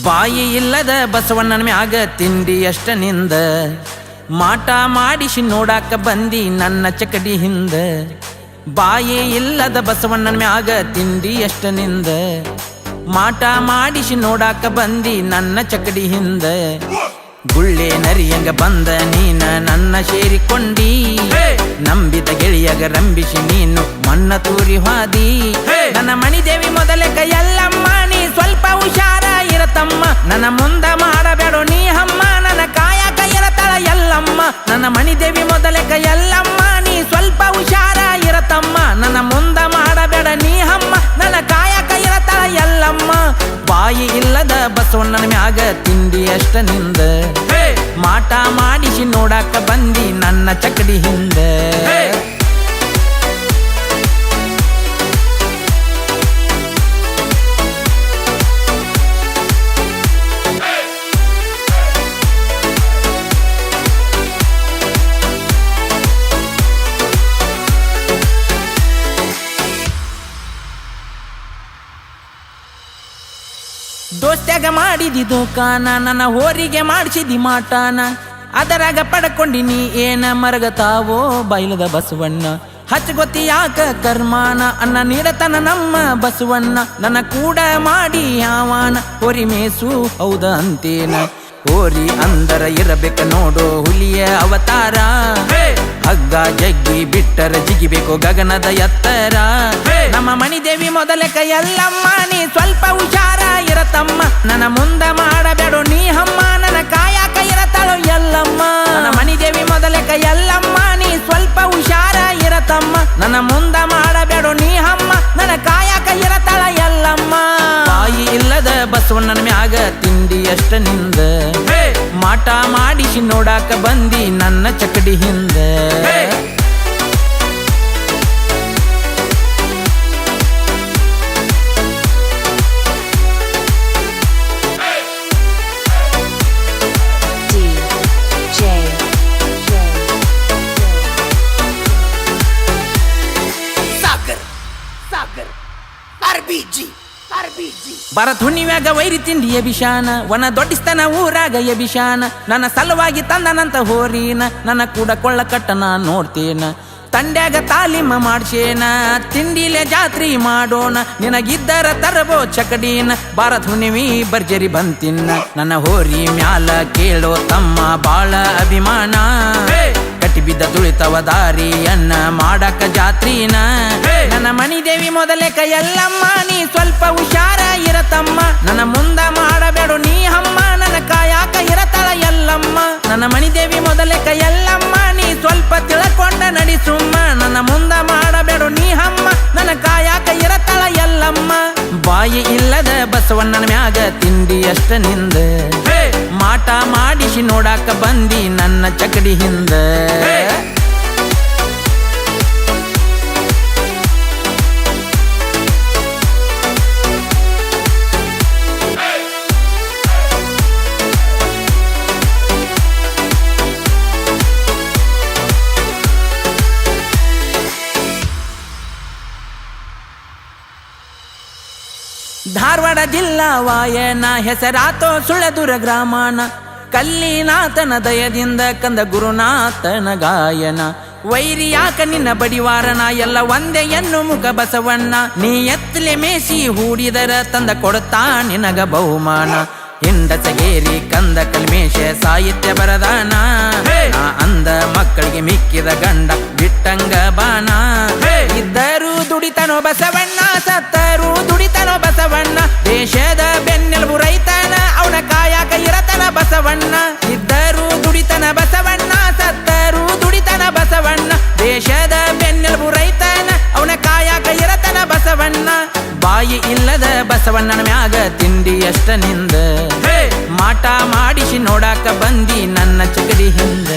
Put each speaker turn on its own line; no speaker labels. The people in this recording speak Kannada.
ಬಾಯಿ ಇಲ್ಲದ ಬಸವಣ್ಣನ ಮ್ಯಾಗ ತಿಂಡಿ ಅಷ್ಟ ನಿಂದ ಮಾಟ ಮಾಡಿಸಿ ನೋಡಾಕ ಬಂದಿ ನನ್ನ ಚಕಡಿ ಹಿಂದ. ಬಾಯಿ ಇಲ್ಲದ ಬಸವಣ್ಣನ ಮ್ಯಾಗ ತಿಂಡಿ ಅಷ್ಟ ನಿಂದ ಮಾಟ ಮಾಡಿಸಿ ನೋಡಾಕ ಬಂದಿ ನನ್ನ ಚಕಡಿ ಹಿಂದ. ಗುಳ್ಳೆ ನರಿಯಂಗ ಬಂದ ನೀನ ನನ್ನ ಸೇರಿಕೊಂಡಿ, ನಂಬಿದ ಗೆಳೆಯಗ ರಂಬಿಸಿ ನೀನು ಮಣ್ಣ ತೂರಿ ಹಾದಿ. ನನ್ನ ಮಣಿದೇವಿ ಮೊದಲೇ ಕೈಯಲ್ಲಮ್ಮ, ನೀ ಸ್ವಲ್ಪ ಹುಷಾರ ಇರತಮ್ಮ. ನನ್ನ ಮುಂದ ಮಾಡಬೇಡೋ ನೀ ಹಮ್ಮ, ನನ್ನ ಕಾಯಕ ಇರತಳ ಎಲ್ಲಮ್ಮ. ನನ್ನ ಮಣಿದೇವಿ ಮೊದಲೇ ಕೈಯಲ್ಲಮ್ಮ, ನೀ ಸ್ವಲ್ಪ ಹುಷಾರ ಇರತಮ್ಮ. ನನ್ನ ಮುಂದ ಮಾಡಬೇಡ ನೀ ಹಮ್ಮ, ನನ್ನ ಕಾಯಕ ಇರತಳ ಎಲ್ಲಮ್ಮ. ಬಾಯಿ ಇಲ್ಲದ ಬಸವಣ್ಣನ ಮ್ಯಾಗ ತಿಂಡಿ ಅಷ್ಟ ನಿಂದ ಮಾಟ ಮಾಡಿಸಿ ನೋಡಾಕ ಬಂದಿ ನನ್ನ ಚಕಡಿ ಹಿಂದ. ದೋಸ್ತ್ಯಾಗ ಮಾಡಿದಿ ದೋಕಾನ, ನನ್ನ ಹೋರಿಗೆ ಮಾಡಿಸಿದಿ ಮಾಟಾನ. ಅದರಾಗ ಪಡ್ಕೊಂಡಿನಿ ಏನ ಮರಗತಾವೋ ಬೈಲದ ಬಸವಣ್ಣ. ಹಚ್ಚಗೊತ್ತಿ ಯಾಕ ಕರ್ಮಾನ ಅನ್ನ ನೀಡತನ ನಮ್ಮ ಬಸವಣ್ಣ. ನನ್ನ ಕೂಡ ಮಾಡಿ ಯಾವಾನ ಹೋರಿ ಮೇಸು ಹೌದ ಅಂತೇನ. ಹೋರಿ ಅಂದರ ಇರಬೇಕ ನೋಡೋ ಹುಲಿಯ ಅವತಾರ. ಹಗ್ಗ ಜಗ್ಗಿ ಬಿಟ್ಟರ ಜಿಗಿಬೇಕು ಗಗನದ ಎತ್ತರ. ನಮ್ಮ ಮಣಿದೇವಿ ಮೊದಲೇ ಕೈಯಲ್ಲಮ್ಮ, ನೀ ಸ್ವಲ್ಪ ಹುಷಾರ ಇರತಮ್ಮ. ನನ್ನ ಮುಂದ ಮಾಡಬೇಡೋ ನೀ ಹಮ್ಮ, ನನ್ನ ಕಾಯಕ ಇರತಳೋ ಎಲ್ಲಮ್ಮ. ನನ್ನ ಮಣಿದೇವಿ ಮೊದಲೇ ಕೈಯಲ್ಲಮ್ಮ, ನೀ ಸ್ವಲ್ಪ ಹುಷಾರ ಇರತಮ್ಮ. ನನ್ನ ಮುಂದ ಮಾಡಬೇಡೋ ನೀ ಹಮ್ಮ, ನನ್ನ ಕಾಯಕ ಇರತಳ ಎಲ್ಲಮ್ಮ. ಬಾಯಿ ಇಲ್ಲದ ಬಸವಣ್ಣನ ಮ್ಯಾಗ ತಿಂಡಿ ಅಷ್ಟ ನಿಂದ ಮಾಟ ಮಾಡಿಸಿ ನೋಡಾಕ ಬಂದಿ ನನ್ನ ಚಕಡಿ ಹಿಂದ. ಭರತ್ ಹುಣ್ಣಿಮ್ಯಾಗ ವೈರಿ ತಿಂಡಿ ಎಬಿಶಾನ, ವನ ದೊಡ್ಡಿಸ್ತನ ಊರಾಗ ಎಬಿಶಾನ. ನನ್ನ ಸಲುವಾಗಿ ತಂದನಂತ ಹೋರೀನ, ನನ್ನ ಕೂಡ ಕೊಳ್ಳ ಕಟ್ಟನ ನೋಡ್ತೇನ. ತಂಡ್ಯಾಗ ತಾಲೀಮ ಮಾಡ್ಸೇನ, ತಿಂಡಿಲೆ ಜಾತ್ರಿ ಮಾಡೋಣ. ನಿನಗಿದ್ದರ ತರಬೋ ಚಕಡೀನ, ಭಾರತ್ ಹುಣ್ಣಿಮಿ ಬರ್ಜರಿ ಬಂತಿನ್ನ. ನನ್ನ ಹೋರಿ ಮ್ಯಾಲ ಕೇಳೋ ತಮ್ಮ ಬಾಳ ಅಭಿಮಾನ. ಕಟ್ಟಿ ಬಿದ್ದ ತುಳಿತವ ದಾರಿಯನ್ನ ಮಾಡಕ ಜಾತ್ರೀನ. ನನ್ನ ಮಣಿದೇವಿ ಮೊದಲೇ ಕೈಯಲ್ಲಮ್ಮ, ನೀ ಸ್ವಲ್ಪ ಹುಷಾರ ಇರತಮ್ಮ. ನನ್ನ ಮುಂದ ಮಾಡಬೇಡೋ ನೀ ಹಮ್ಮ, ನನ್ನ ಕಾಯಕ ಇರತಳ ಎಲ್ಲಮ್ಮ. ನನ್ನ ಮಣಿದೇವಿ ಮೊದಲೇ ಕೈಯಲ್ಲಮ್ಮ, ನೀ ಸ್ವಲ್ಪ ತಿಳ್ಕೊಂಡ ನಡಿಸುಮ್ಮ. ನನ್ನ ಮುಂದ ಮಾಡಬೇಡೋ ನೀ ಹಮ್ಮ, ನನ್ನ ಕಾಯಕ ಇರತಳ ಎಲ್ಲಮ್ಮ. ಬಾಯಿ ಇಲ್ಲದ ಬಸವಣ್ಣನ ಮ್ಯಾಗ ತಿಂಡಿ ಅಷ್ಟ ನಿಂದ ಮಾಟ ಮಾಡಿಸಿ ನೋಡಾಕ ಬಂದಿ ನನ್ನ ಚಕಡಿ ಹಿಂದ. ಧಾರವಾಡ ಜಿಲ್ಲಾ ವಾಯನ ಹೆಸರಾತೋ ಸುಳದುರ ಗ್ರಾಮನ. ಕಲ್ಲಿನಾಥನ ದಯದಿಂದ ಕಂದ ಗುರುನಾಥನ ಗಾಯನ. ವೈರಿ ಯಾಕ ನಿನ್ನ ಬಡಿವಾರನ, ಎಲ್ಲ ಒಂದೇ ಎನ್ನು ಮುಖ ಬಸವಣ್ಣ. ನೀ ಎತ್ತಲೆ ಮೇಸಿ ಹೂಡಿದರ ತಂದ ಕೊಡ್ತಾ ನಿನಗ ಬಹುಮಾನ. ಹಿಂಡಸಗೇರಿ ಕಂದ ಕಲ್ಮೇಶ ಸಾಹಿತ್ಯ ಬರದಾನ. ಅಂದ ಮಕ್ಕಳಿಗೆ ಮಿಕ್ಕಿದ ಗಂಡ ಬಿಟ್ಟಂಗ ಬಾನ. ಇದ್ದರೂ ದುಡಿತನೋ ಬಸವಣ್ಣ, ಸತ್ತರೂ ದುಡಿತನೋ ಬಸವಣ್ಣ. ದೇಶದ ಬೆನ್ನೆಲುಬು ರೈತನ, ಅವನ ಕಾಯಕ ಇರತನ ಬಸವಣ್ಣ. ಇದ್ದರೂ ದುಡಿತನ ಬಸವಣ್ಣ, ಸತ್ತರೂ ದುಡಿತನ ಬಸವಣ್ಣ. ದೇಶದ ಬೆನ್ನೆಲುಬು ರೈತನ, ಅವನ ಕಾಯಕ ಇರತನ ಬಸವಣ್ಣ. ಬಾಯಿ ಇಲ್ಲದ ಬಸವಣ್ಣನ ಮ್ಯಾಗ ತಿಂಡಿ ಅಷ್ಟ ನಿಂದ ಮಾಟ ಮಾಡಿಸಿ ನೋಡಾಕ ಬಂದಿ ನನ್ನ ಚಕಡಿ ಹಿಂದ.